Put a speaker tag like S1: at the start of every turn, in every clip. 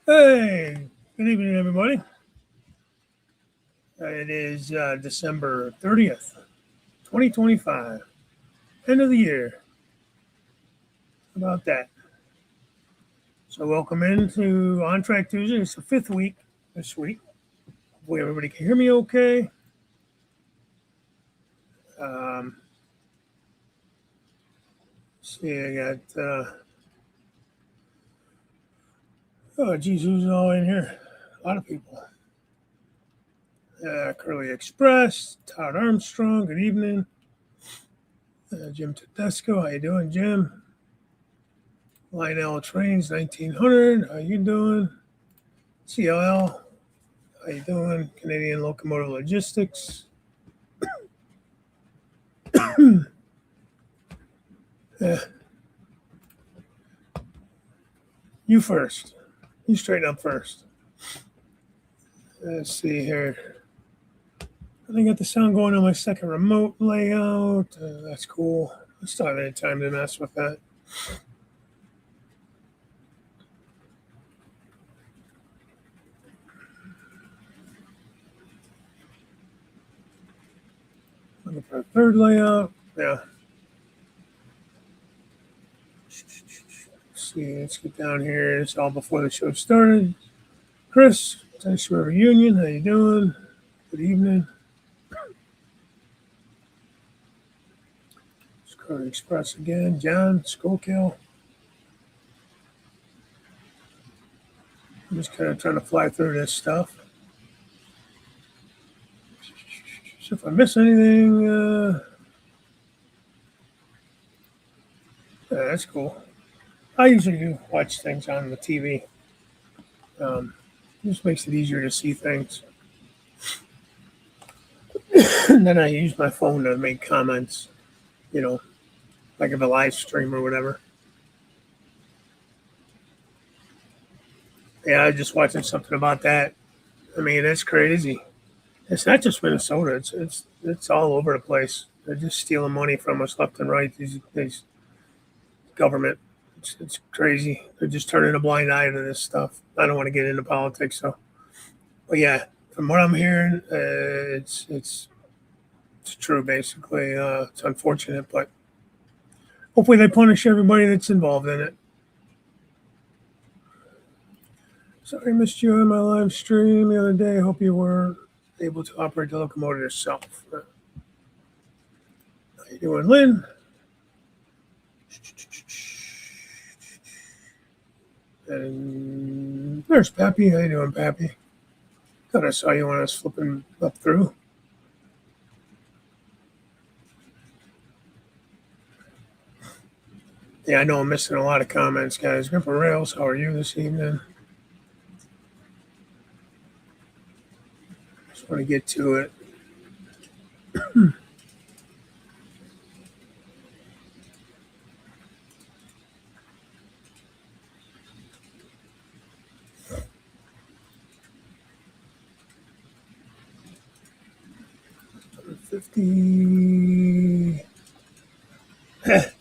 S1: Hey, good evening, everybody. It is December 30th, 2025, end of the year. How about that? So, welcome into On Track Tuesday. It's the fifth week this week. Hopefully, everybody can hear me okay. Um, see, I got, oh, geez, who's all in here? A lot of people. Curly Express, Todd Armstrong, good evening. Jim Tedesco, how you doing, Jim? Lionel Trains 1900, how you doing? CLL, how you doing? Canadian Locomotive Logistics. Yeah, you first. You straighten up first. Let's see here. I got the sound going on my second remote layout. That's cool. I still have any time to mess with that. Looking for a third layout. Yeah. Let's see. Let's get down here. It's all before the show started. Chris, thanks for a reunion. How you doing? Good evening. Curry Express again. John Skokill. I'm just kind of trying to fly through this stuff. So if I miss anything, yeah, that's cool. I usually do watch things on the TV. Just makes it easier to see things. And then I use my phone to make comments, you know, like if a live stream or whatever. Yeah, I was just watching something about that. I mean, that's crazy. It's not just Minnesota. It's all over the place. They're just stealing money from us left and right. These government. It's crazy. They're just turning a blind eye to this stuff. I don't want to get into politics, so. But yeah, from what I'm hearing, it's true. Basically, it's unfortunate, but hopefully they punish everybody that's involved in it. Sorry, I missed you on my live stream the other day. Hope you were able to operate the locomotive yourself. How you doing, Lynn? And there's Pappy. How you doing, Pappy? Thought I saw you when I was flipping up through. Yeah, I know I'm missing a lot of comments, guys. Grandpa Rails, how are you this evening? Just want to get to it. $50.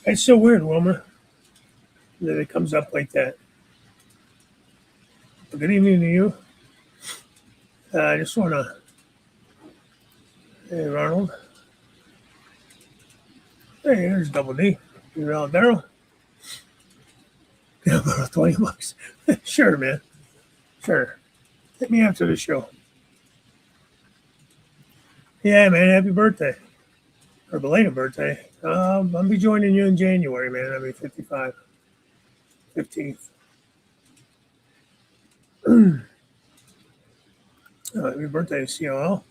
S1: It's so weird, Wilmer, that it comes up like that. But good evening to you. I just want to. Hey, Ronald. Hey, there's Double D. You're out, Daryl. Get about $20. Sure, man. Sure. Hit me after the show. Yeah, man. Happy birthday. Or belated birthday. I'll be joining you in January, man. I'll be 55. 15th. Happy birthday, CLL.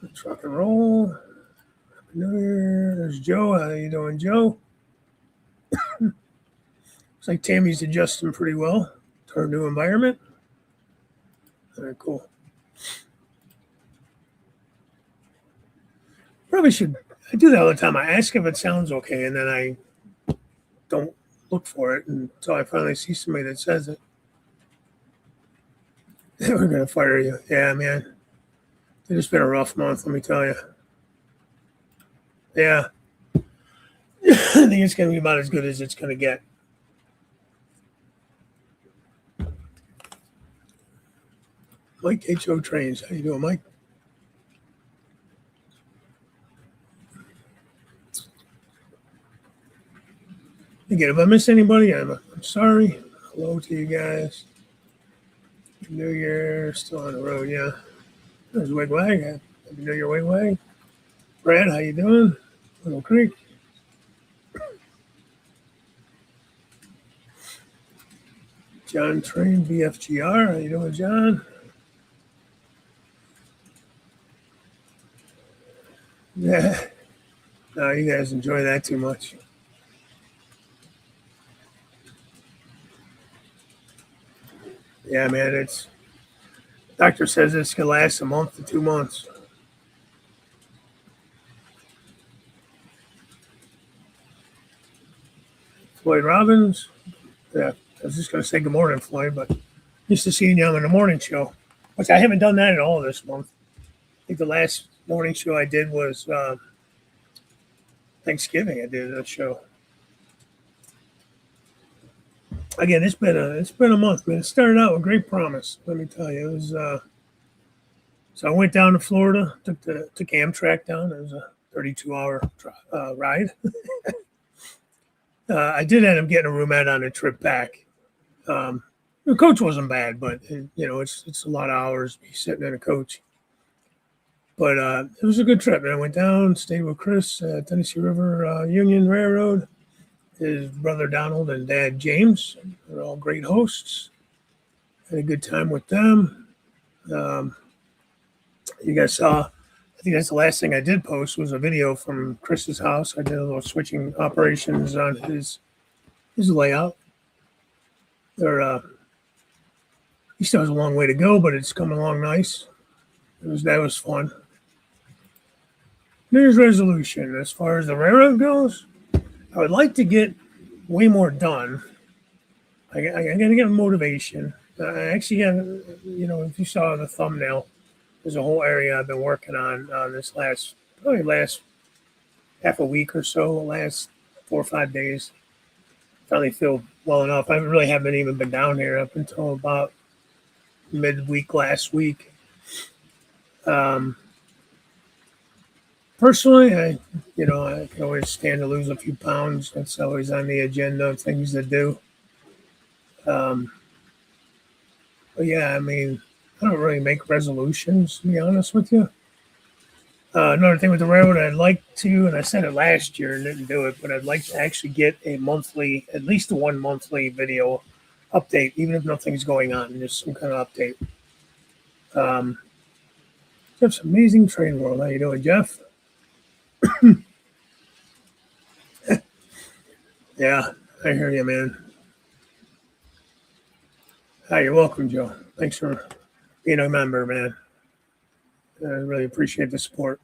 S1: Let's rock and roll. Happy New Year. There's Joe. How you doing, Joe? Looks like Tammy's adjusting pretty well to her new environment. Very cool. Probably should. I do that all the time. I ask if it sounds okay, and then I don't look for it until I finally see somebody that says it. We're gonna fire you. Yeah, man. It's been a rough month, let me tell you. Yeah. I think it's gonna be about as good as it's gonna get. Mike H.O. Trains. How you doing, Mike? Again, if I miss anybody, I'm sorry. Hello to you guys. New Year, still on the road, yeah. There's Wig Wag. Happy New Year, Wig Wag. Brad, how you doing? Little Creek. John Train, BFGR. How you doing, John? Yeah. No, you guys enjoy that too much. Yeah, man, it's doctor says this could last a month to 2 months. Floyd Robbins. Yeah, I was just gonna say good morning, Floyd, but used to seeing you on the morning show, which I haven't done that at all this month. I think the last morning show I did was Thanksgiving. I did a show. Again, it's been a month, man. It started out with great promise. Let me tell you, it was. So I went down to Florida, took Amtrak down. It was a 32-hour ride. I did end up getting a roomette on the trip back. The coach wasn't bad, but it's a lot of hours to be sitting in a coach. But it was a good trip, man. I went down, stayed with Chris at Tennessee River Union Railroad. His brother Donald and dad James. They're all great hosts. Had a good time with them. Um, you guys saw, I think that's the last thing I did post was a video from Chris's house. I did a little switching operations on his layout. He still has a long way to go, but it's coming along nice. That was fun. New Year's resolution as far as the railroad goes, I would like to get way more done. I got to get motivation. I actually got, if you saw the thumbnail, there's a whole area I've been working on this probably last half a week or so, last 4 or 5 days. Finally feel well enough. I really haven't even been down here up until about midweek last week. Personally, I can always stand to lose a few pounds. That's always on the agenda of things to do. But yeah, I mean, I don't really make resolutions, to be honest with you. Another thing with the railroad, I'd like to, and I said it last year and didn't do it, but I'd like to actually get at least one monthly video update, even if nothing's going on, just some kind of update. Jeff's Amazing Train World. How you doing, Jeff? Yeah, I hear you, man. Hi, you're welcome, Joe. Thanks for being a member, man. I really appreciate the support.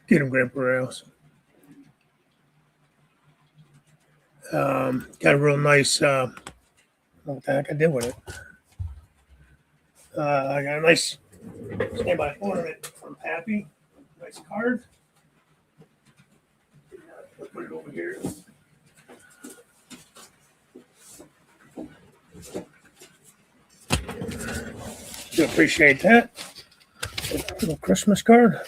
S1: Get him, Grandpa Rails. Got a real nice, what the heck I did with it. I got a nice standby ornament from Pappy. Nice card. I'll put it over here. Do appreciate that. A little Christmas card.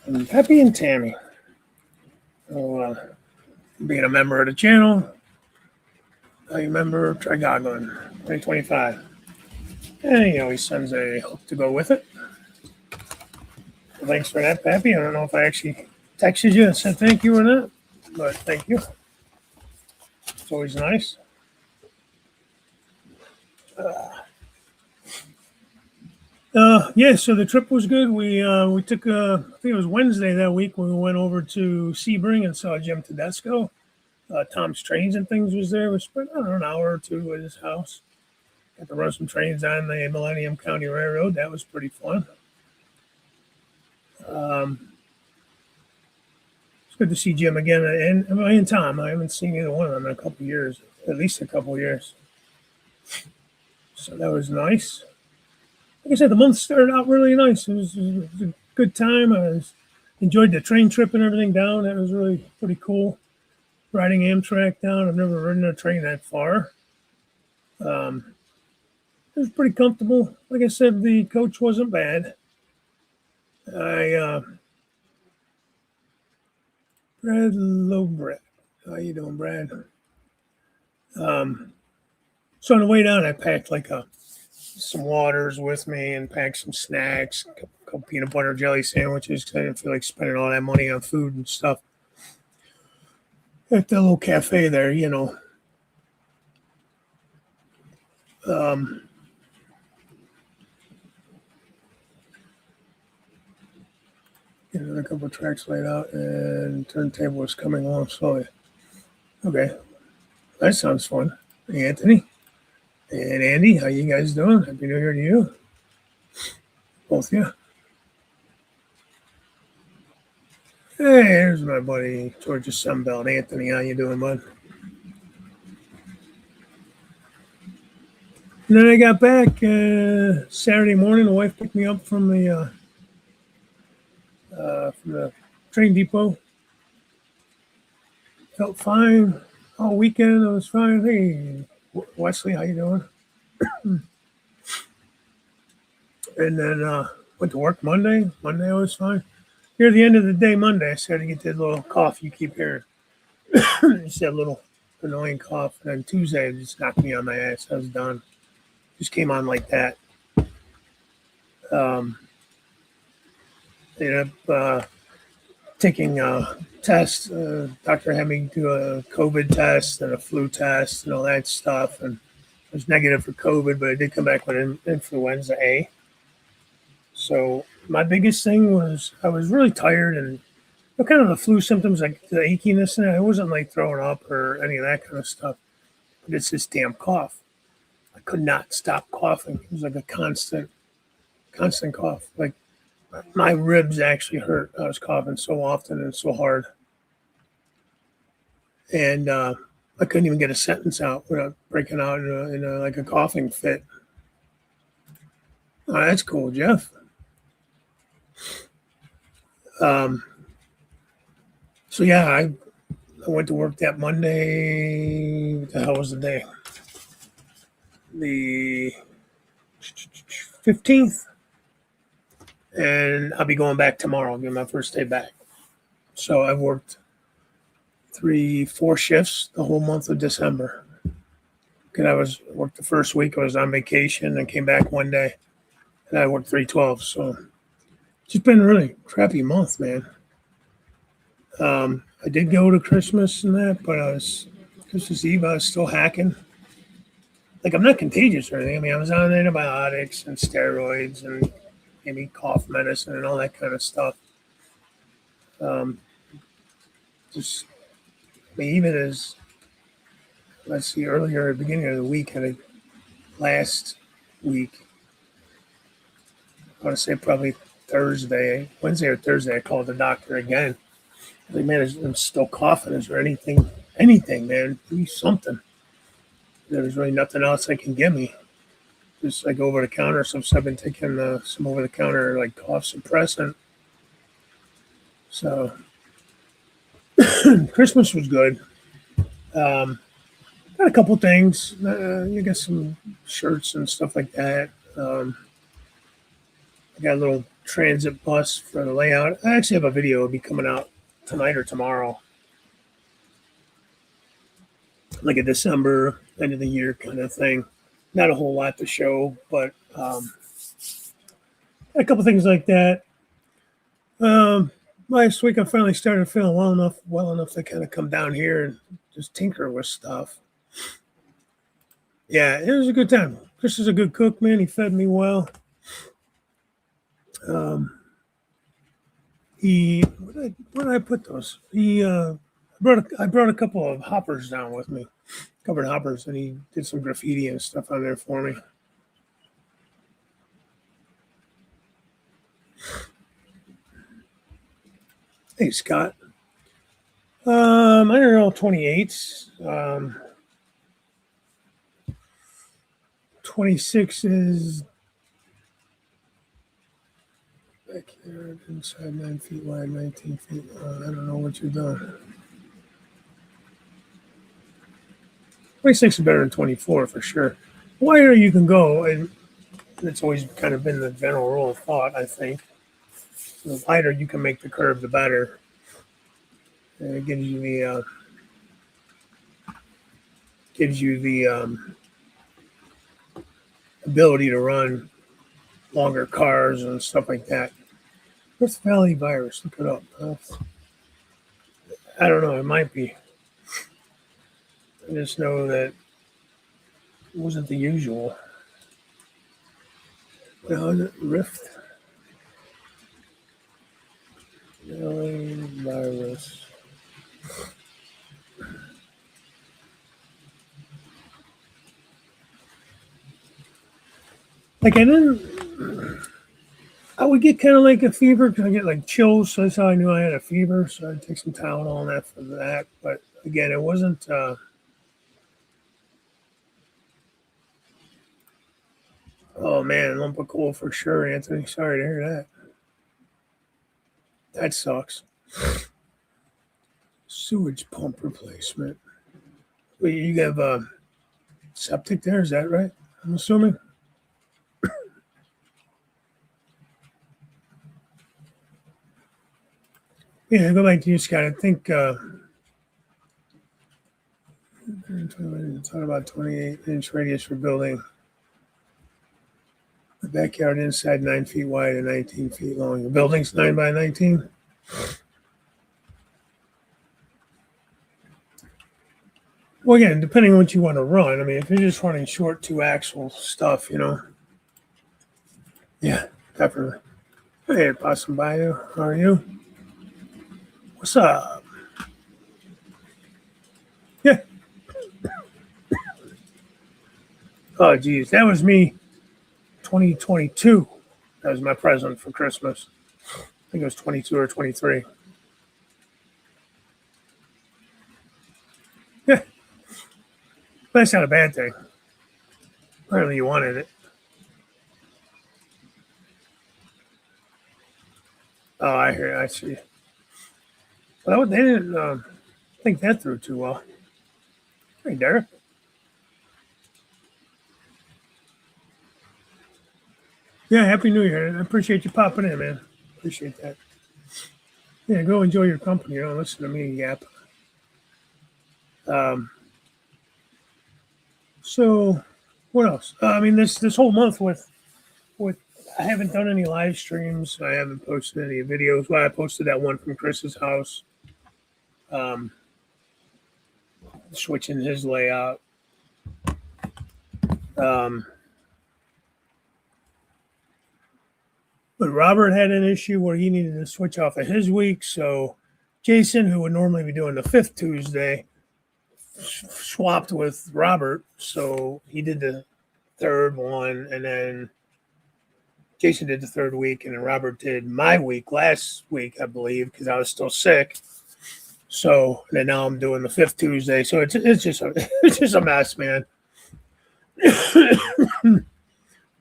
S1: And Peppy and Tammy. Being a member of the channel. I remember try goggling 2025. And he always sends a hook to go with it. So thanks for that, Pappy. I don't know if I actually texted you and said thank you or not, but thank you. It's always nice. Yeah, so the trip was good. We took I think it was Wednesday that week when we went over to Sebring and saw Jim Tedesco. Tom's Trains and Things was there. We spent an hour or two at his house. Got to run some trains on the Millennium County Railroad. That was pretty fun. It's good to see Jim again and Tom. I haven't seen either one of them in a couple of years, at least a couple of years. So that was nice. Like I said, the month started out really nice. It was a good time. I was Enjoyed the train trip and everything down. That was really pretty cool. Riding Amtrak down. I've never ridden a train that far. Um, it was pretty comfortable. Like I said, the coach wasn't bad. I Brad Lowbred. How you doing, Brad? Um, so on the way down, I packed like some waters with me and packed some snacks, a couple peanut butter jelly sandwiches because I didn't feel like spending all that money on food and stuff at the little cafe there. Um, a couple of tracks laid out, and turntable was coming along slowly. Okay, that sounds fun. Hey, Anthony and Andy, how you guys doing? Happy New Year to you, both. Yeah. Hey, here's my buddy Georgia Sunbelt. Anthony, how you doing, bud? And then I got back Saturday morning. The wife picked me up from the train depot. Felt fine all weekend. I was fine. Hey, Wesley, how you doing? And then went to work Monday. Monday I was fine. Near the end of the day, Monday, I started to get that little cough you keep hearing. Just that little annoying cough. And then Tuesday, it just knocked me on my ass. I was done. Just came on like that. Um, Ended up taking a test. Doctor had me do a COVID test and a flu test and all that stuff. And I was negative for COVID, but I did come back with influenza A. So my biggest thing was I was really tired and kind of the flu symptoms, like the achiness, and I wasn't like throwing up or any of that kind of stuff. But it's this damn cough. I could not stop coughing. It was like a constant cough. Like my ribs actually hurt. I was coughing so often and so hard, and I couldn't even get a sentence out without breaking out in like a coughing fit. Oh, that's cool, Jeff. Um, so yeah, I went to work that Monday. What the hell was the day? The 15th, and I'll be going back tomorrow. I'll get my first day back. So I've worked 4 shifts the whole month of December. Because worked the first week. I was on vacation and came back one day, and I worked 312. So it's just been a really crappy month, man. I did go to Christmas and that, but Christmas Eve. I was still hacking. Like I'm not contagious or anything. I mean, I was on antibiotics and steroids and maybe cough medicine and all that kind of stuff. Um, just I mean, even as let's see, earlier at the beginning of the week, last week, I want to say probably Wednesday or Thursday, I called the doctor again. I was like, man, I'm still coughing. Is there anything, man? Do something. There's really nothing else they can give me. Just like over the counter. So I've been taking some over the counter like cough suppressant. So Christmas was good. Um, Got a couple things. You got some shirts and stuff like that. I got a little transit bus for the layout. I actually have a video. It'll be coming out tonight or tomorrow, like a December end of the year kind of thing. Not a whole lot to show, but a couple things like that. Last week I finally started feeling well enough to kind of come down here and just tinker with stuff. Yeah, it was a good time. Chris is a good cook, man. He fed me well. Um, where did I put those? I brought a couple of hoppers down with me, covered hoppers, and he did some graffiti and stuff on there for me. Hey, Scott. I don't know, 28. 26 is Backyard inside 9 feet wide, 19 feet long. I don't know what you're doing. 26 is better than 24 for sure. The wider you can go, and it's always kind of been the general rule of thought, I think. The wider you can make the curve, the better. And it gives you the ability to run longer cars and stuff like that. What's Valley virus? Look it up. I don't know. It might be. I just know that it wasn't the usual. Well, Rift Valley virus. Like I would get kind of like a fever because I get like chills. So that's how I knew I had a fever. So I'd take some Tylenol and that for that. But again, it wasn't. Oh man, lump of coal for sure, Anthony. Sorry to hear that. That sucks. Sewage pump replacement. Well, you have septic there, is that right? I'm assuming. Yeah, go back to you, Scott. I think talk about 28-inch radius for building. The backyard inside 9 feet wide and 19 feet long. The building's 9 by 19. Well, again, depending on what you want to run. I mean, if you're just running short 2-axle stuff, yeah, definitely. Hey, Possum Bayou, how are you? What's up? Yeah. Oh, geez, that was me, 2022. That was my present for Christmas. I think it was 22 or 23. Yeah, but that's not a bad thing. Apparently, you wanted it. Oh, I hear. I see. Well, they didn't think that through too well. Hey, Derek. Yeah, Happy New Year. I appreciate you popping in, man. Appreciate that. Yeah, go enjoy your company. Don't listen to me yap. Um, so, what else? I mean, this whole month with I haven't done any live streams. I haven't posted any videos. Well, I posted that one from Chris's house, um, switching his layout. Um, but Robert had an issue where he needed to switch off of his week. So Jason, who would normally be doing the fifth Tuesday, swapped with Robert. So he did the third one, and then Jason did the third week, and then Robert did my week last week, I believe, because I was still sick. So then now I'm doing the fifth Tuesday. So it's just it's just a mess, man.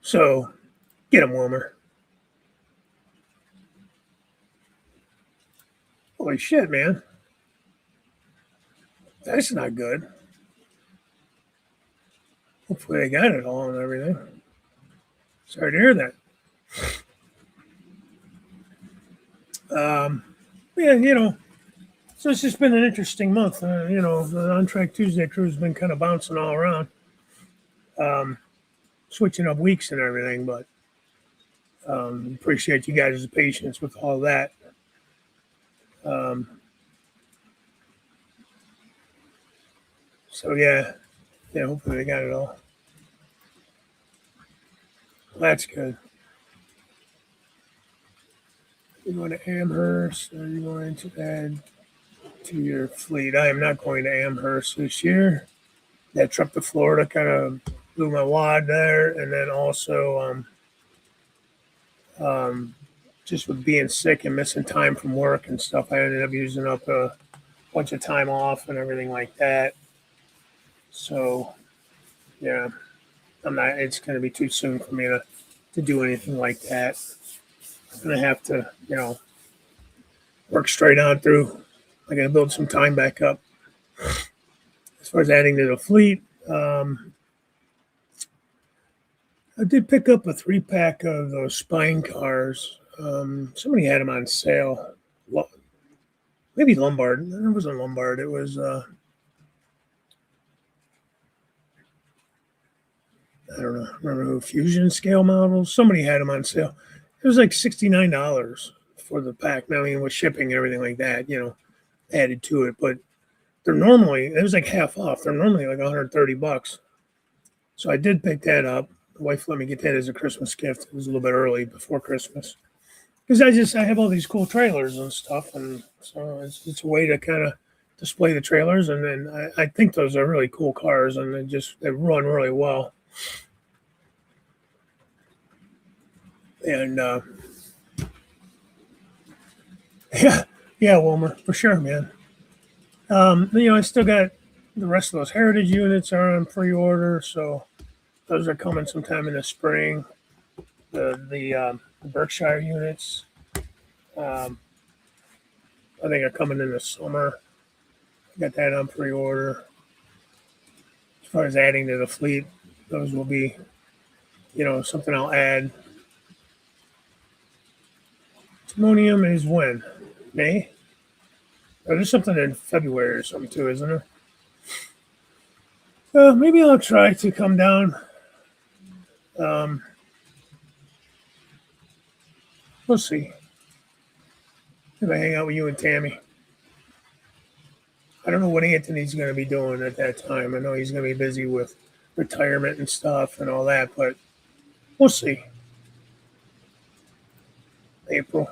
S1: So get him, Wilmer. Holy shit, man. That's not good. Hopefully they got it all and everything. Sorry to hear that. Yeah, so it's just been an interesting month. The On Track Tuesday crew has been kind of bouncing all around, switching up weeks and everything, but appreciate you guys' patience with all that. Um, so, yeah, hopefully they got it all. That's good. You going to Amherst, or are you going to add to your fleet? I am not going to Amherst this year. That trip to Florida kind of blew my wad there, and then also just with being sick and missing time from work and stuff, I ended up using up a bunch of time off and everything like that. So, yeah, I'm not. It's going to be too soon for me to do anything like that. I'm gonna have to, work straight on through. I gotta build some time back up. As far as adding to the fleet, I did pick up a 3 pack of those spine cars. Somebody had them on sale. Well, maybe Lombard. It wasn't Lombard. It was I don't know. Remember who? Fusion scale models. Somebody had them on sale. It was like $69 for the pack. Now, I mean, with shipping and everything like that, added to it. But they're normally it was like half off. They're normally like $130. So I did pick that up. The wife let me get that as a Christmas gift. It was a little bit early before Christmas because I have all these cool trailers and stuff, and so it's a way to kind of display the trailers. And then I think those are really cool cars, and they run really well. And yeah, yeah, Wilmer, for sure, man. I still got the rest of those heritage units are on pre-order, so those are coming sometime in the spring. The Berkshire units, um, I think, are coming in the summer. I got that on pre-order. As far as adding to the fleet, those will be, something I'll add. Timonium is when? May? Oh, there's something in February or something too, isn't there? Maybe I'll try to come down. Um, we'll see if I hang out with you and Tammy. I don't know what Anthony's going to be doing at that time. I know he's going to be busy with retirement and stuff and all that, but we'll see. April.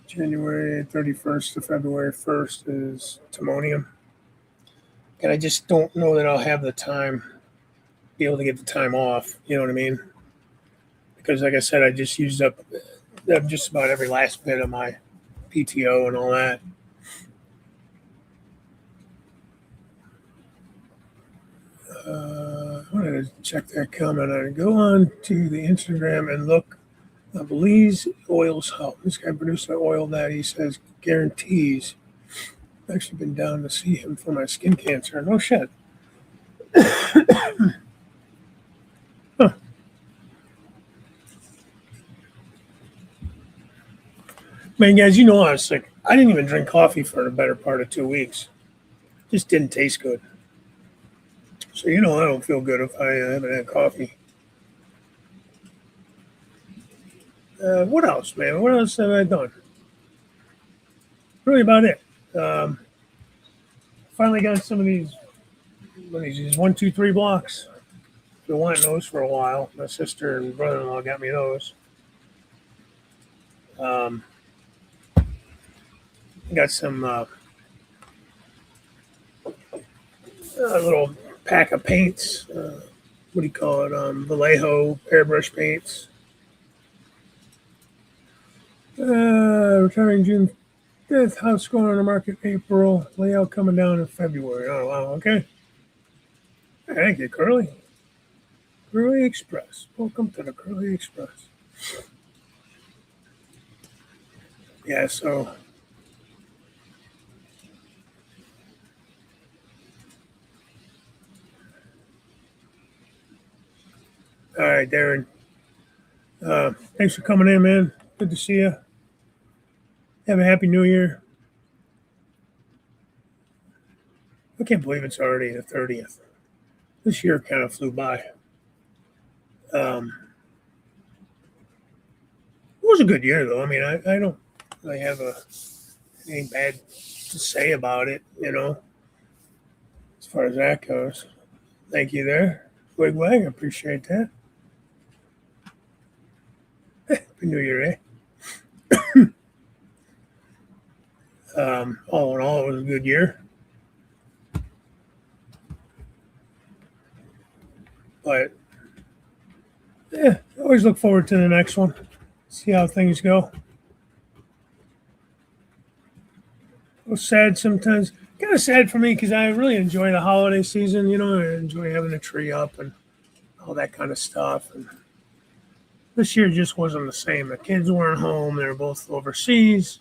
S1: January 31st to February 1st is Timonium. And I just don't know that I'll have the time, be able to get the time off. You know what I mean? Because, like I said, I just used up just about every last bit of my PTO and all that. I wanted to check that comment. I go on to the Instagram and look. Belize Oil's help. This guy produced an oil that he says guarantees. I've actually been down to see him for my skin cancer. No shit. Huh. Man, guys, I was sick. I didn't even drink coffee for the better part of 2 weeks. Just didn't taste good. So I don't feel good if I haven't had coffee. What else, man? What else have I done? Really about it. Finally got some of these. What are these 1, 2, 3 blocks. Been wanting those for a while. My sister and brother-in-law got me those. Got some a little pack of paints. What do you call it? Vallejo airbrush paints. Retiring June 5th. House going on the market April. Layout coming down in February. Oh, wow. Okay. Thank you, Curly. Curly Express. Welcome to the Curly Express. Yeah, so all right, Darren. Thanks for coming in, man. Good to see you. Have a happy new year. I can't believe it's already the 30th. This year kind of flew by. It was a good year, though. I mean, I don't really have anything bad to say about it, as far as that goes. Thank you there. Wig, appreciate that. Happy New Year, eh? All in all, it was a good year. But, yeah, always look forward to the next one. See how things go. It was sad sometimes. Kind of sad for me because I really enjoy the holiday season. I enjoy having a tree up and all that kind of stuff. And this year just wasn't the same. The kids weren't home; they were both overseas.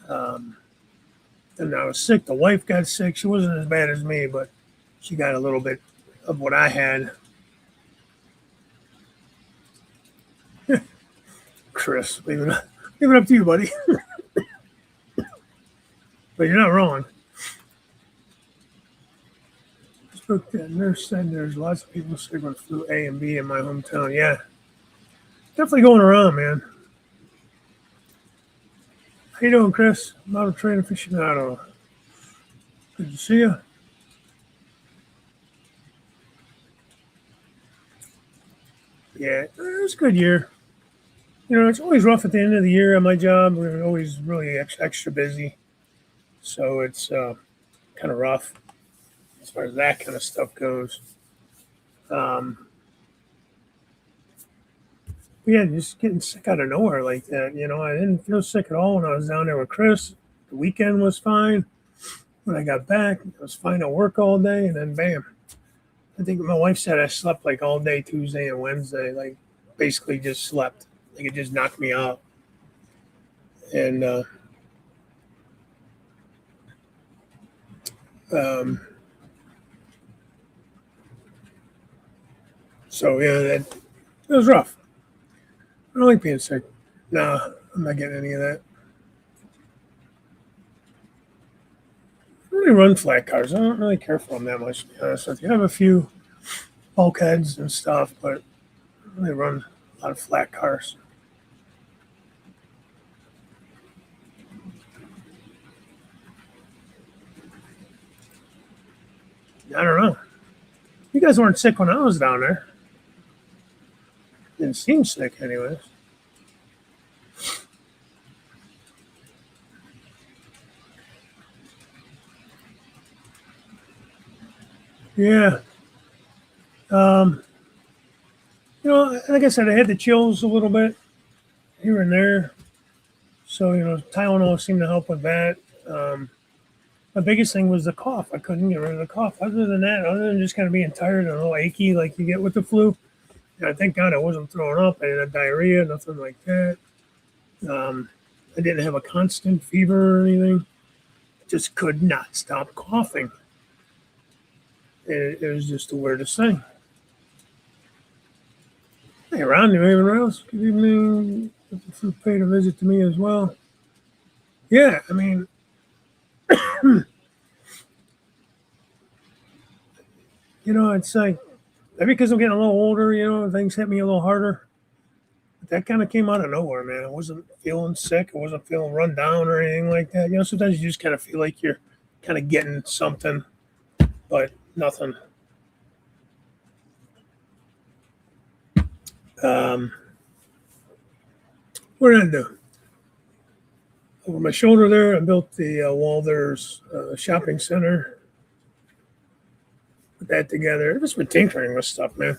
S1: Um, and I was sick. The wife got sick. She wasn't as bad as me, but she got a little bit of what I had. Chris, leave it up to you, buddy. But you're not wrong. The nurse said there's lots of people sick with flu A and B in my hometown. Yeah, definitely going around, man. How you doing, Chris? I'm out of train aficionado. Good to see you. Yeah, it was a good year. It's always rough at the end of the year at my job. We're always really extra busy. So it's kind of rough as far as that kind of stuff goes. Um, but yeah, just getting sick out of nowhere like that. I didn't feel sick at all when I was down there with Chris. The weekend was fine. When I got back, I was fine at work all day, and then bam. I think my wife said I slept like all day Tuesday and Wednesday, like basically just slept. Like it just knocked me out. And um, so yeah, it was rough. I don't like being sick. Nah, I'm not getting any of that. I don't really run flat cars. I don't really care for them that much, to be honest with you. I have a few bulkheads and stuff, but I don't really run a lot of flat cars. I don't know. You guys weren't sick when I was down there. Didn't seem sick, anyways. Yeah. Um, like I said, I had the chills a little bit here and there. So, Tylenol seemed to help with that. My biggest thing was the cough. I couldn't get rid of the cough. Other than that, other than just kind of being tired and a little achy like you get with the flu, thank God I wasn't throwing up. I didn't have diarrhea, nothing like that. Um, I didn't have a constant fever or anything. Just could not stop coughing. It was just the weirdest thing. Hey, Ron, you anyone else? Good evening. You paid a visit to me as well. Yeah, I mean, it's like maybe because I'm getting a little older, things hit me a little harder. But that kind of came out of nowhere, man. I wasn't feeling sick. I wasn't feeling run down or anything like that. Sometimes you just kind of feel like you're kind of getting something, but nothing. Um, what did I do? Over my shoulder there, I built the Walder's shopping center. Put that together. I've just been tinkering with stuff, man.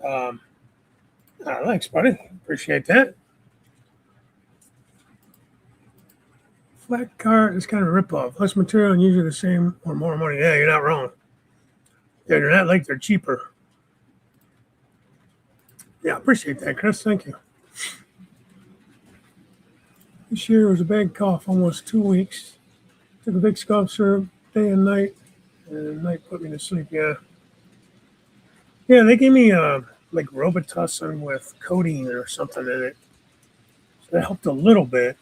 S1: Um, thanks, buddy. Appreciate that. Flat car is kind of a ripoff. Less material and usually the same or more money. Yeah, you're not wrong. Yeah, they're not like they're cheaper. Yeah, appreciate that, Chris. Thank you. This year was a bad cough, almost 2 weeks. Took a big cough syrup day and night, and night put me to sleep. Yeah, yeah. They gave me like Robitussin with codeine or something in it. So that helped a little bit.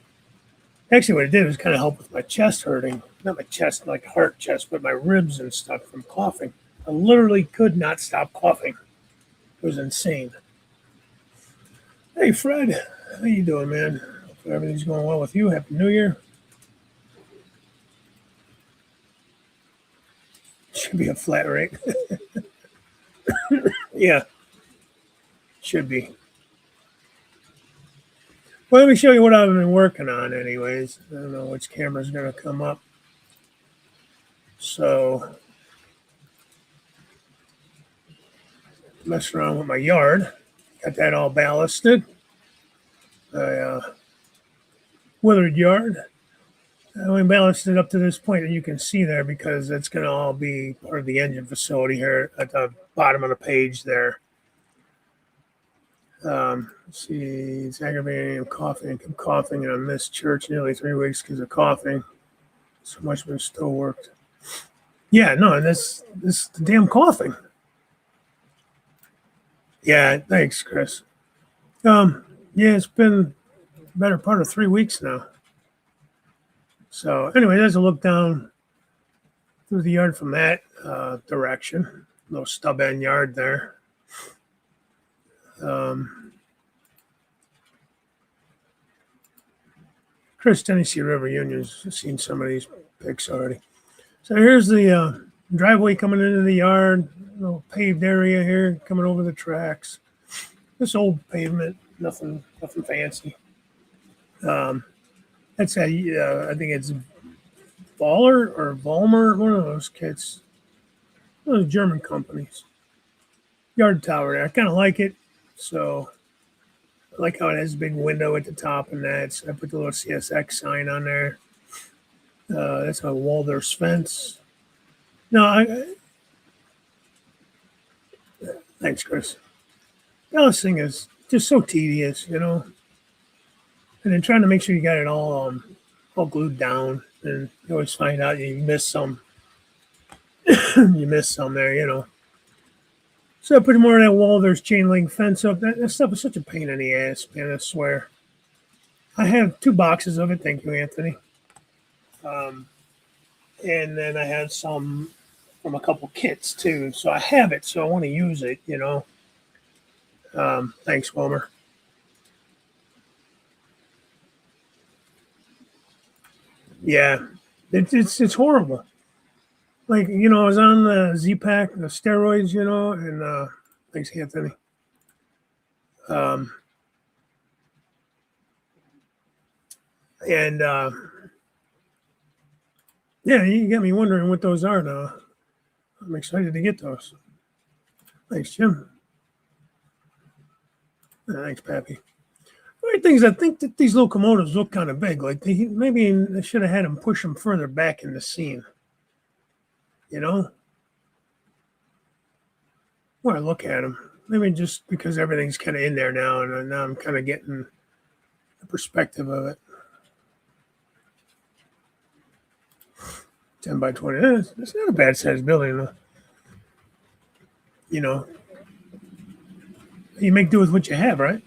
S1: Actually, what it did was kind of help with my chest hurting. Not my chest, like heart chest, but my ribs and stuff from coughing. I literally could not stop coughing. It was insane. Hey, Fred. How you doing, man? Hope everything's going well with you. Happy New Year. Should be a flat rate. Yeah, should be. Well, let me show you what I've been working on, anyways. I don't know which camera's going to come up. So, messing around with my yard. Got that all ballasted. My withered yard. I only balanced it up to this point that you can see there because it's going to all be part of the engine facility here at the bottom of the page there. Let's see, it's aggravating. I'm coughing, and I missed church nearly 3 weeks because of coughing. So much been still worked. Yeah, no, and this the damn coughing. Yeah, thanks, Chris. Yeah, it's been the better part of 3 weeks now. So anyway, there's a look down through the yard from that direction. Little stub end yard there. Chris, Tennessee River Union's seen some of these pics already. So here's the driveway coming into the yard. Little paved area here coming over the tracks. This old pavement, nothing fancy. That's I think it's Baller or Volmer, one of those kits. One of those German companies. Yard tower there. I kind of like it. So I like how it has a big window at the top and that. So I put the little CSX sign on there. That's a Waldorf's fence. No, thanks, Chris. This thing is just so tedious, you know. And then trying to make sure you got it all glued down, and you always find out you miss some. You miss some there, you know. So I put more of that Waldorf's chain link fence up. That stuff is such a pain in the ass, man. I swear. I have 2 boxes of it. Thank you, Anthony. And then I have some from a couple kits too. So I have it. So I want to use it, you know. Thanks, Wilmer. Yeah, it's horrible. Like, you know, I was on the Z-Pack, the steroids, you know, and thanks, Anthony. And yeah, you got me wondering what those are now. I'm excited to get those. Thanks, Jim. Thanks, Pappy. One things, I think that these locomotives look kind of big. Like maybe they should have had them push them further back in the scene. You know, when I look at them, maybe just because everything's kind of in there now, and now I'm kind of getting the perspective of it. 10 by 20. It's not a bad sized building, though. You know, you make do with what you have, right?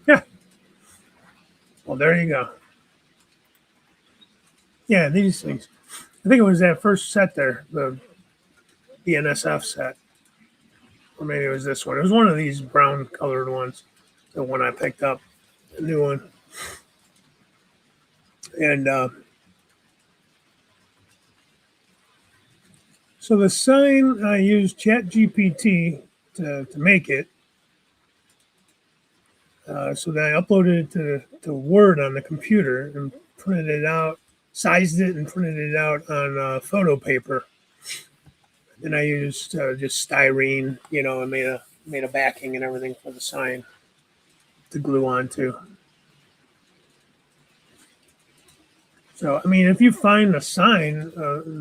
S1: Yeah. Well, there you go. Yeah, these things. I think it was that first set there, the BNSF set. Or maybe it was this one. It was one of these brown colored ones, the one I picked up, the new one. And so the sign, I used ChatGPT to make it. So then I uploaded it to Word on the computer and printed it out, sized it, and printed it out on photo paper. Then I used just styrene, you know, and made a backing and everything for the sign to glue onto. So, I mean, if you find a sign,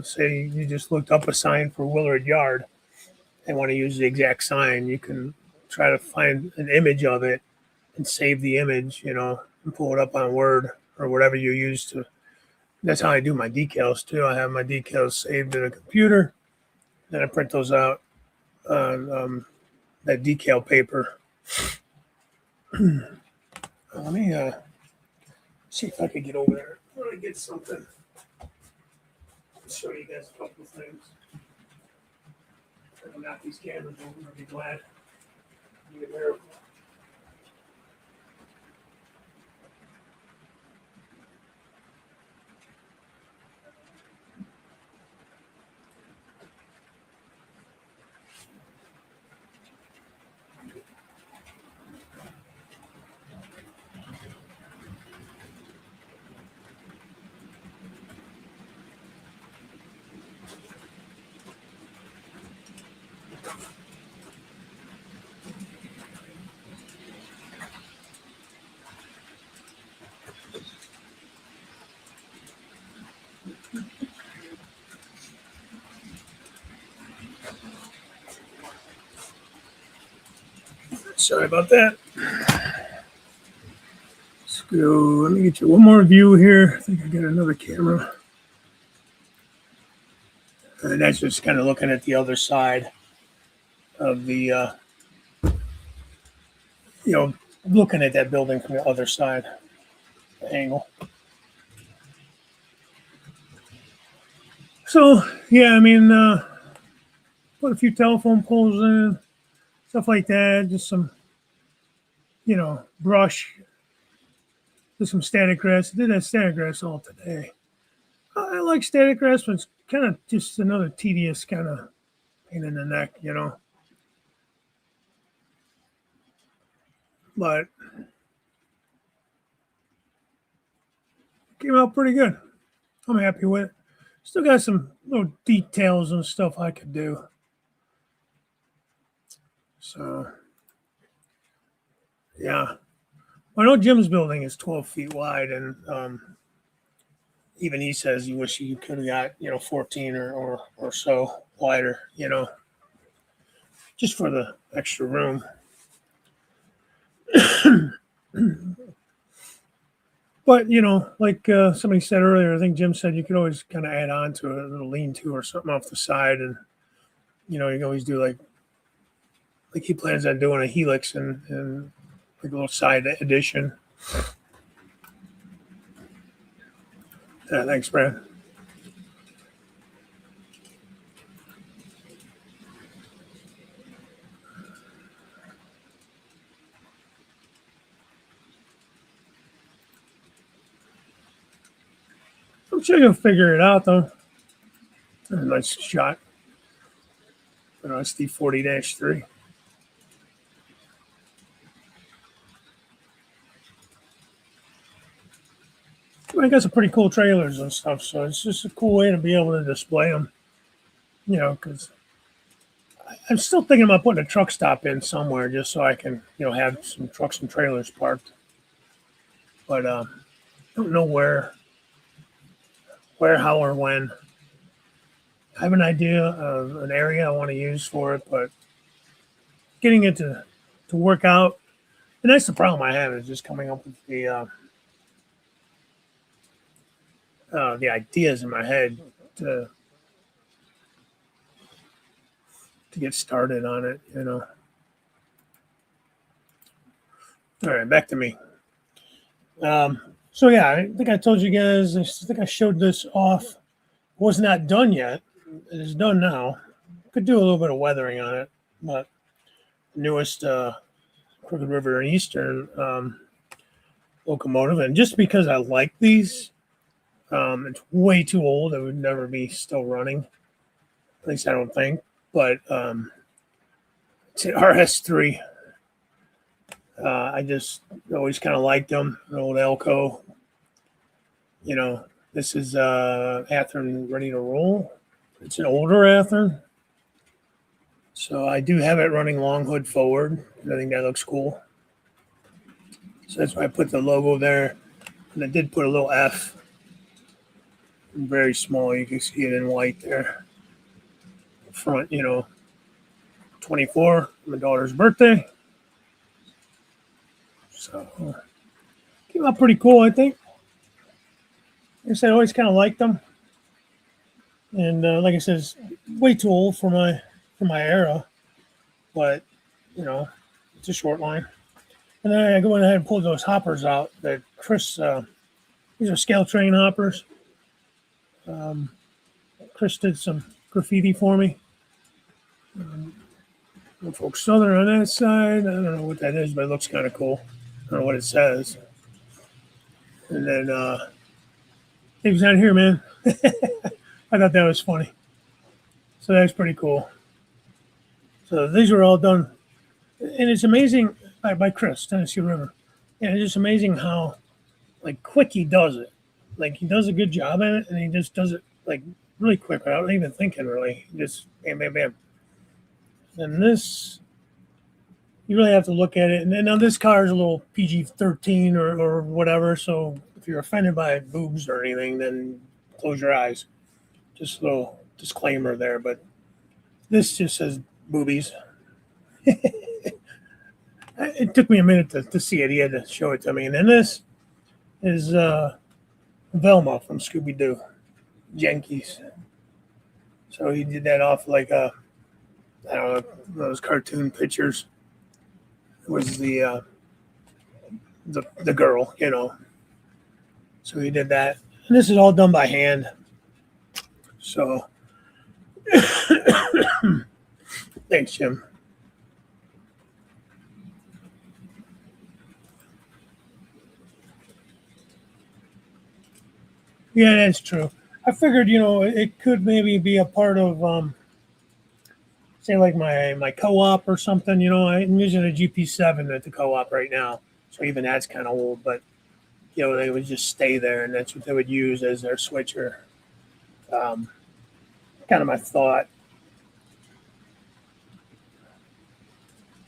S1: say you just looked up a sign for Willard Yard and want to use the exact sign, you can try to find an image of it and save the image, you know, and pull it up on Word or whatever you use to. That's how I do my decals too. I have my decals saved in a computer, then I print those out on that decal paper. Let me see if I can get over there. I want to get something. Show you guys a couple of things. If I knock these cameras over, I'll be glad. Be a miracle. Sorry about that. Let's go. Let me get you one more view here. I think I got another camera. And that's just kind of looking at the other side of the, looking at that building from the other side, the angle. So, yeah, I mean, put a few telephone poles in, stuff like that, just some, brush, just some static grass. I did that static grass all today. I like static grass, but it's kind of just another tedious kind of pain in the neck, But came out pretty good. I'm happy with it. Still got some little details and stuff I could do. So, yeah. I know Jim's building is 12 feet wide, and even he says he wish he could have got 14 or so wider, just for the extra room. But like somebody said earlier, I think Jim said you could always kind of add on to a little lean-to or something off the side, and you can always do like he plans on doing a helix and like a little side addition. Thanks, Brad. I'm sure you'll figure it out, though. A nice shot. SD40-3. I got some pretty cool trailers and stuff, so it's just a cool way to be able to display them. Because I'm still thinking about putting a truck stop in somewhere just so I can, have some trucks and trailers parked. But I don't know where, how, or when. I have an idea of an area I want to use for it, but getting it to work out, and that's the problem I have, is just coming up with the ideas in my head to get started on it, All right, back to me. So yeah, I think I told you guys, I think I showed this off. It was not done yet. It is done now. Could do a little bit of weathering on it, but newest Crooked River and Eastern locomotive, and just because I like these, it's way too old. It would never be still running. At least I don't think. But it's an RS3. I just always kind of liked them. An old Elco. This is Athearn ready to roll. It's an older Athearn. So I do have it running long hood forward. I think that looks cool. So that's why I put the logo there. And I did put a little F. Very small. You can see it in white there. Front, 24, my daughter's birthday. So came out pretty cool, I think. Like I said, I always kind of liked them. And like I said, it's way too old for my era. But, it's a short line. And then I go ahead and pull those hoppers out that Chris, these are scale train hoppers. Chris did some graffiti for me. Folks Southern on that side. I don't know what that is, but it looks kind of cool. I don't know what it says. And then he was not here, man. I thought that was funny. So that's pretty cool. So these were all done. And it's amazing by Chris, Tennessee River. And it's just amazing how quick he does it. He does a good job at it, and he just does it really quick without even thinking really. Just bam, bam, bam. And this, you really have to look at it. And then now this car is a little PG-13 or whatever. So if you're offended by boobs or anything, then close your eyes. Just a little disclaimer there. But this just says boobies. It took me a minute to see it. He had to show it to me. And then this is Velma from Scooby Doo, Yankees. So he did that off like I don't know, those cartoon pictures. It was the girl, you know. So he did that. And this is all done by hand. So thanks, Jim. Yeah, that's true. I figured, it could maybe be a part of, say, like my co-op or something. I'm using a GP7 at the co-op right now, so even that's kind of old. But they would just stay there, and that's what they would use as their switcher. Um, Kind of my thought.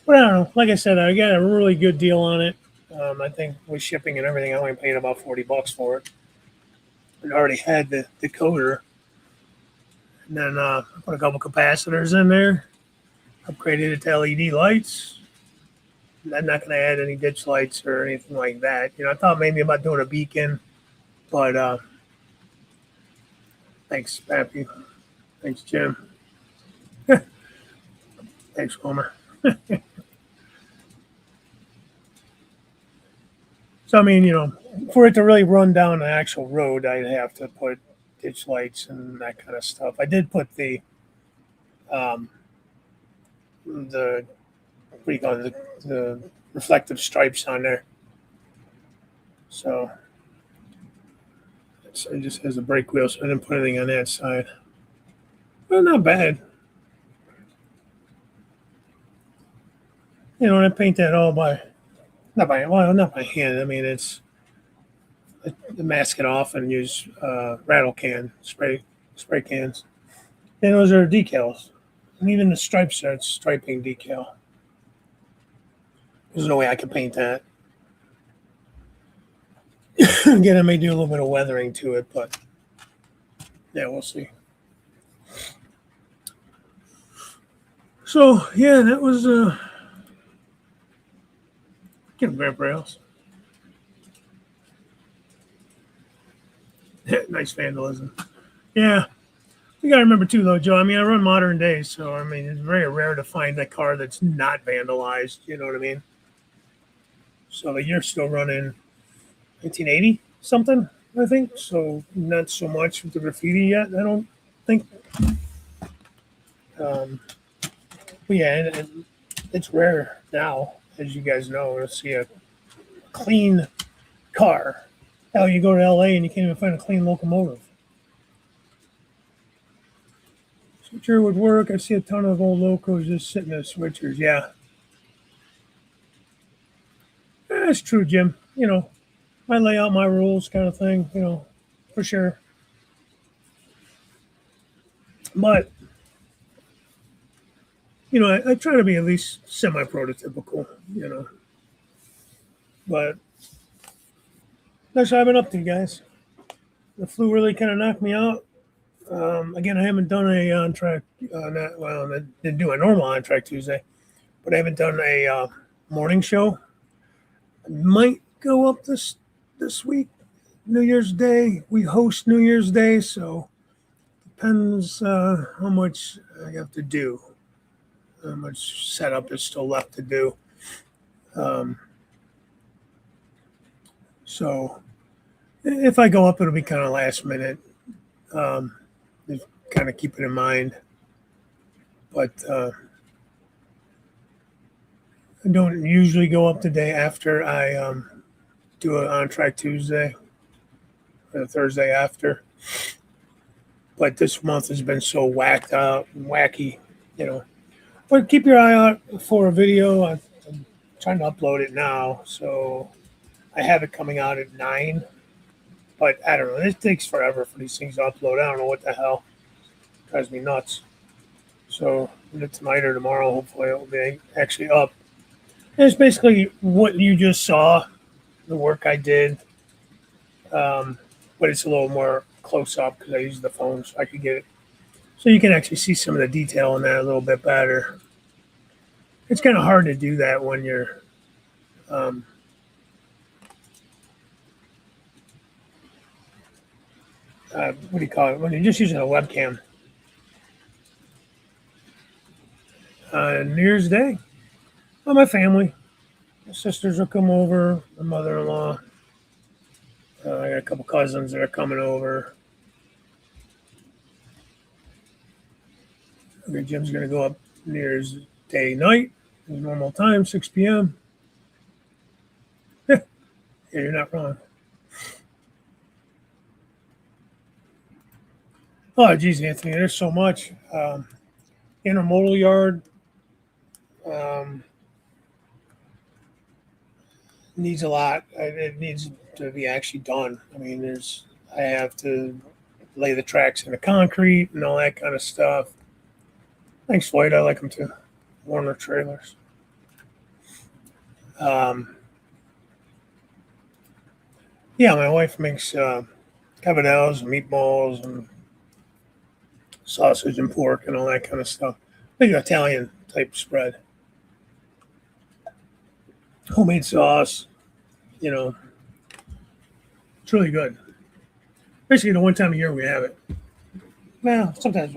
S1: But I don't know. Like I said, I got a really good deal on it. I think with shipping and everything, I only paid about $40 for it. It already had the decoder. And then I put a couple capacitors in there, upgraded it to LED lights. I'm not going to add any ditch lights or anything like that. I thought maybe about doing a beacon, but thanks, Pappy. Thanks, Jim. Thanks, Homer. So, I mean, for it to really run down the actual road, I'd have to put ditch lights and that kind of stuff. I did put um, the what do you call it, the reflective stripes on there. So it just has a brake wheel, so I didn't put anything on that side. Well, not bad. And I paint that all not by hand. I mean, it's mask it off and use rattle can spray cans. And those are decals. And even the stripes are striping decal. There's no way I can paint that. Again, I may do a little bit of weathering to it, but yeah, we'll see. So yeah, that was get a grab rails. Nice vandalism. Yeah. You gotta remember too though, Joe. I mean, I run modern days, so I mean it's very rare to find a car that's not vandalized, you know what I mean? So you're still running 1980 something, I think. So not so much with the graffiti yet, I don't think. But yeah, and it's rare now, as you guys know, to see a clean car. Hell, you go to LA and you can't even find a clean locomotive. Switcher would work. I see a ton of old locos just sitting as switchers. Yeah. That's true, Jim. I lay out my rules kind of thing, for sure. But, I try to be at least semi prototypical. But that's what I've been up to, guys. The flu really kind of knocked me out. Again, I haven't done a on track. I didn't do a normal on track Tuesday, but I haven't done a morning show. I might go up this week, New Year's Day. We host New Year's Day, so depends how much I have to do, how much setup is still left to do. So if I go up, it'll be kind of last minute. Just kind of keep it in mind. But I don't usually go up the day after I do an on track Tuesday or the Thursday after. But this month has been so whacked out and wacky. But keep your eye out for a video. I'm trying to upload it now, so I have it coming out at 9. But I don't know. It takes forever for these things to upload. I don't know what the hell. It drives me nuts. So either tonight or tomorrow, hopefully it will be actually up. And it's basically what you just saw, the work I did. But it's a little more close up because I used the phone so I could get it. So you can actually see some of the detail in that a little bit better. It's kind of hard to do that when you're Um, what do you call it? When you're just using a webcam. New Year's Day, well, my family, my sisters will come over, my mother-in-law. I got a couple cousins that are coming over. Okay, Jim's going to go up New Year's Day night, his normal time, 6 p.m. Yeah, you're not wrong. Oh, geez, Anthony, there's so much. Intermodal yard um, needs a lot. It needs to be actually done. I mean, I have to lay the tracks in the concrete and all that kind of stuff. Thanks, Floyd. I like them too. Warner trailers. Um, yeah, my wife makes cabinels and meatballs and sausage and pork and all that kind of stuff. Big Italian type spread. Homemade sauce, you know, it's really good. Basically, the one time a year we have it. Well, sometimes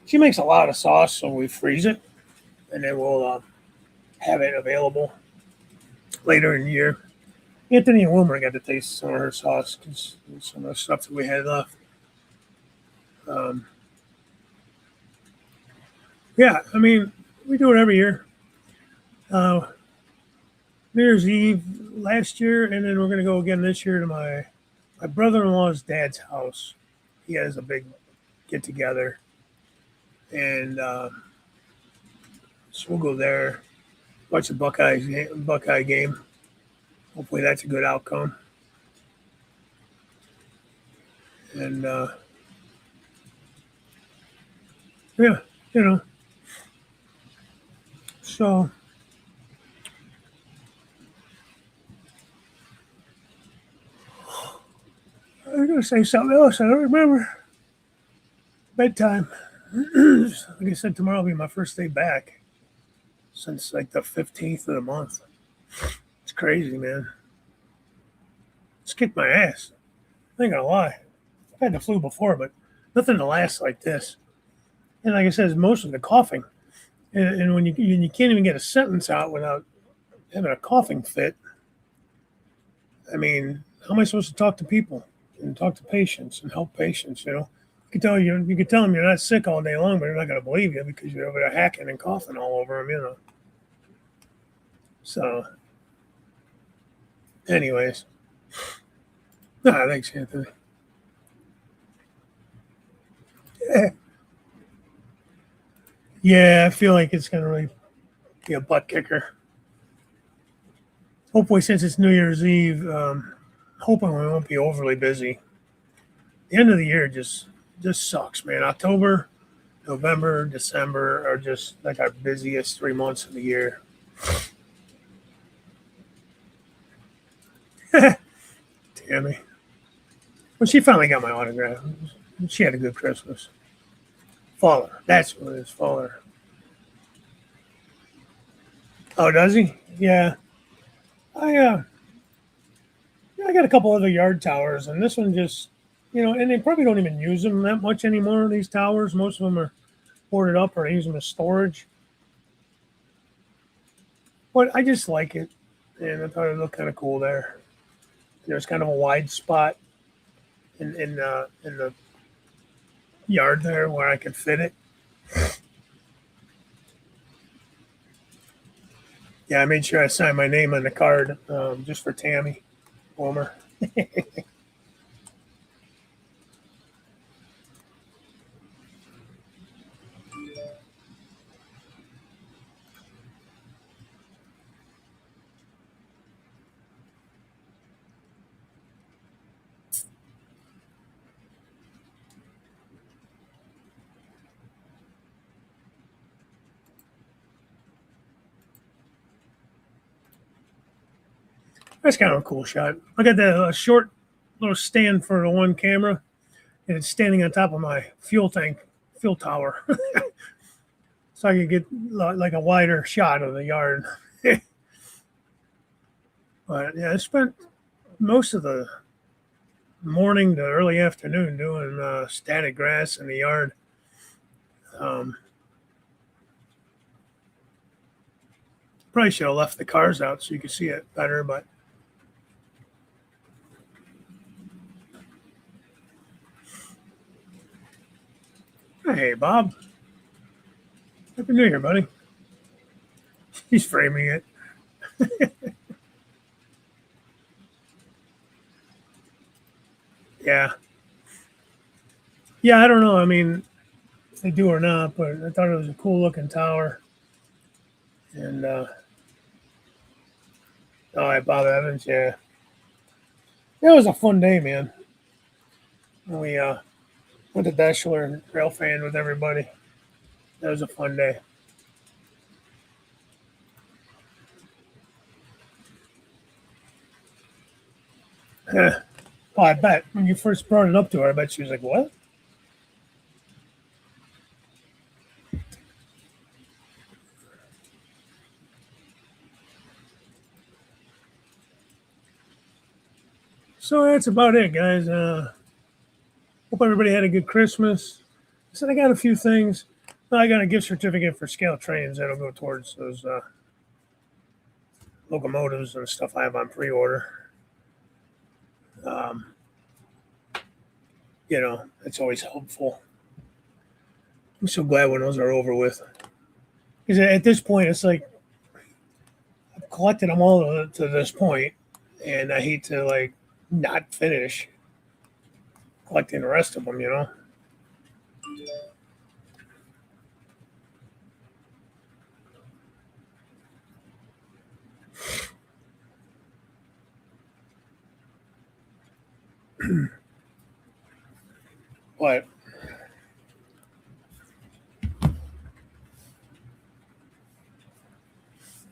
S1: she makes a lot of sauce, so we freeze it, and then we'll have it available later in the year. Anthony and Wilmer got to taste some of her sauce because some of the stuff that we had left. Um, yeah, I mean, we do it every year. Uh, New Year's Eve last year, and then we're going to go again this year to my brother-in-law's dad's house. He has a big get together, and so we'll go there, watch the Buckeye game. Hopefully, that's a good outcome. And yeah, you know, so I was going to say something else. I don't remember. Bedtime. Like I said, tomorrow will be my first day back since like the 15th of the month. It's crazy, man. It's kicked my ass. I ain't gonna lie. I've had the flu before, but nothing to last like this. And like I said, it's mostly the coughing. And when you can't even get a sentence out without having a coughing fit, I mean, how am I supposed to talk to people and talk to patients and help patients? You could tell them you're not sick all day long, but they're not going to believe you because you're over there hacking and coughing all over them. So, anyways, thanks, Anthony. Yeah, I feel like it's going to really be a butt kicker. Hopefully, since it's New Year's Eve, hoping we won't be overly busy. The end of the year just sucks, man. October, November, December are just like our busiest 3 months of the year. Tammy. Well, she finally got my autograph. She had a good Christmas. Faller. That's what it is. Faller. Oh, does he? Yeah. I uh I got a couple other yard towers, and this one just and they probably don't even use them that much anymore. These towers, most of them are boarded up or they use them as storage. But I just like it, and I thought it looked kind of cool there. There's kind of a wide spot in the yard there where I could fit it. Yeah, I made sure I signed my name on the card just for Tammy Homer. That's kind of a cool shot. I got that short little stand for the one camera, and it's standing on top of my fuel tower, so I could get like a wider shot of the yard. But yeah, I spent most of the morning to early afternoon doing static grass in the yard. Um, Probably should have left the cars out so you could see it better. But hey, Bob, happy New Year, buddy. He's framing it. Yeah, yeah. I don't know. I mean, if they do or not, but I thought it was a cool looking tower. And all right, Bob Evans. Yeah, it was a fun day, man. We went to Bachelor and Rail Fan with everybody. That was a fun day. Well, I bet when you first brought it up to her, I bet she was like, "What?" So that's about it, guys. Hope everybody had a good Christmas. I said I got a few things. I got a gift certificate for Scale Trains that'll go towards those locomotives and stuff I have on pre-order. Um, it's always helpful. I'm so glad when those are over with. Because at this point, it's like I've collected them all to this point, and I hate to like not finish collecting the rest of them. But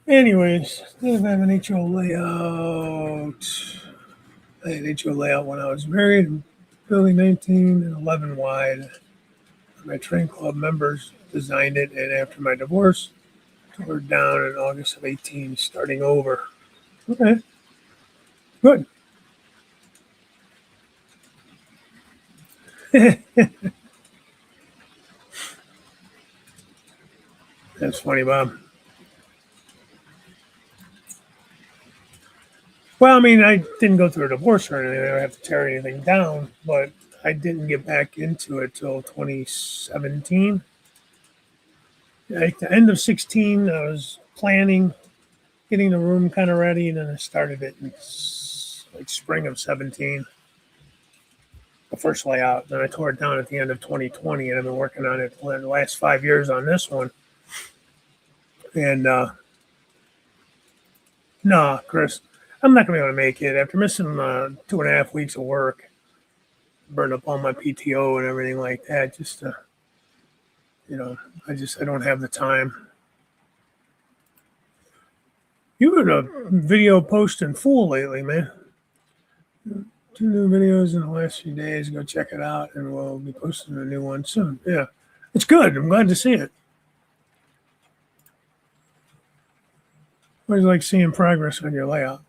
S1: anyways, I have an HO layout. I had HO layout when I was married, building 19 and 11 wide. My train club members designed it, and after my divorce, tore it down in August of 18, starting over. Okay, good. That's funny, Bob. Well, I mean, I didn't go through a divorce or anything. I don't have to tear anything down, but I didn't get back into it till 2017. At the end of 16, I was planning, getting the room kind of ready, and then I started it in like spring of 17, the first layout. Then I tore it down at the end of 2020, and I've been working on it for the last 5 years on this one. And no, Chris, I'm not going to be able to make it after missing 2.5 weeks of work, burned up all my PTO and everything like that. Just you know, I don't have the time. You've been a video posting full lately, man. 2 new videos in the last few days. Go check it out, and we'll be posting a new one soon. Yeah, it's good. I'm glad to see it. Always like seeing progress on your layout.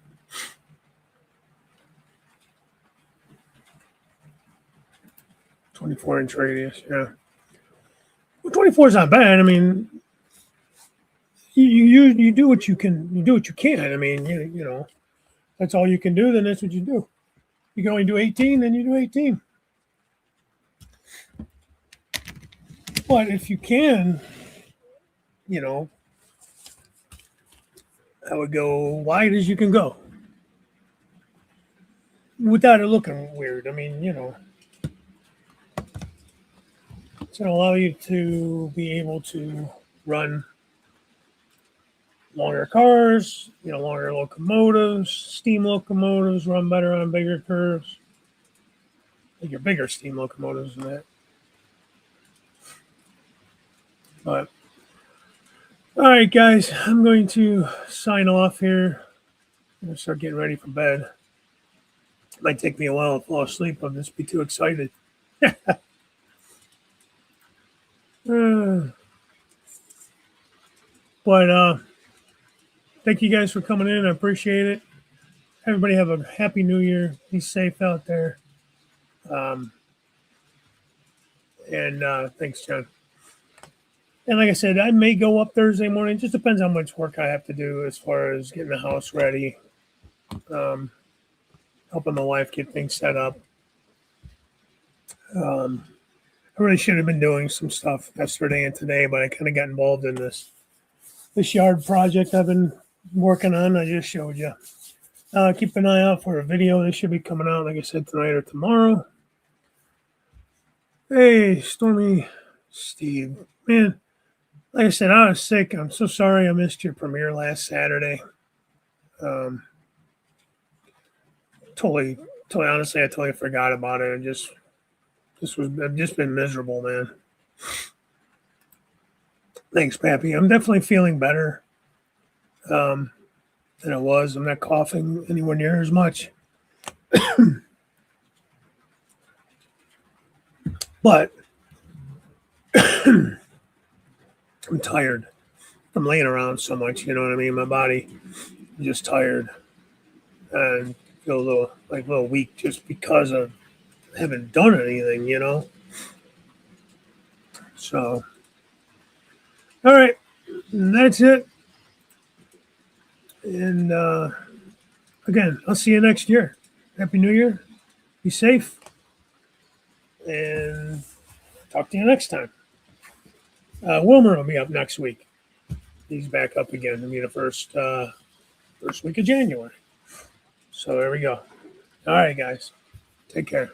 S1: 24-inch radius. Yeah, well, 24 is not bad. I mean, you do what you can. You do what you can. I mean, that's all you can do. Then that's what you do. You can only do 18, then you do 18. But if you can, you know, I would go wide as you can go without it looking weird. I mean, it's going to allow you to be able to run longer cars, longer locomotives, steam locomotives run better on bigger curves, like your bigger steam locomotives and that. But all right, guys, I'm going to sign off here. I'm going to start getting ready for bed. It might take me a while to fall asleep. I'll just be too excited. Uh, but thank you guys for coming in. I appreciate it. everybody have a happy New Year. Be safe out there. And thanks, John. And like I said, I may go up Thursday morning. It just depends how much work I have to do as far as getting the house ready, um, helping my wife get things set up. I really should have been doing some stuff yesterday and today, but I kind of got involved in this yard project I've been working on. I just showed you. Keep an eye out for a video. They should be coming out, like I said, tonight or tomorrow. Hey, Stormy Steve. Man, like I said, I was sick. I'm so sorry I missed your premiere last Saturday. Totally, honestly, I totally forgot about it. I've just been miserable, man. Thanks, Pappy. I'm definitely feeling better than I was. I'm not coughing anywhere near as much. But I'm tired. I'm laying around so much, you know what I mean? My body is just tired and feel a little weak just because I haven't done anything, you know? So, all right, that's it. And again, I'll see you next year. Happy New Year. Be safe. And talk to you next time. Wilmer will be up next week. He's back up again. It'll be the first week of January. So there we go. All right, guys. Take care.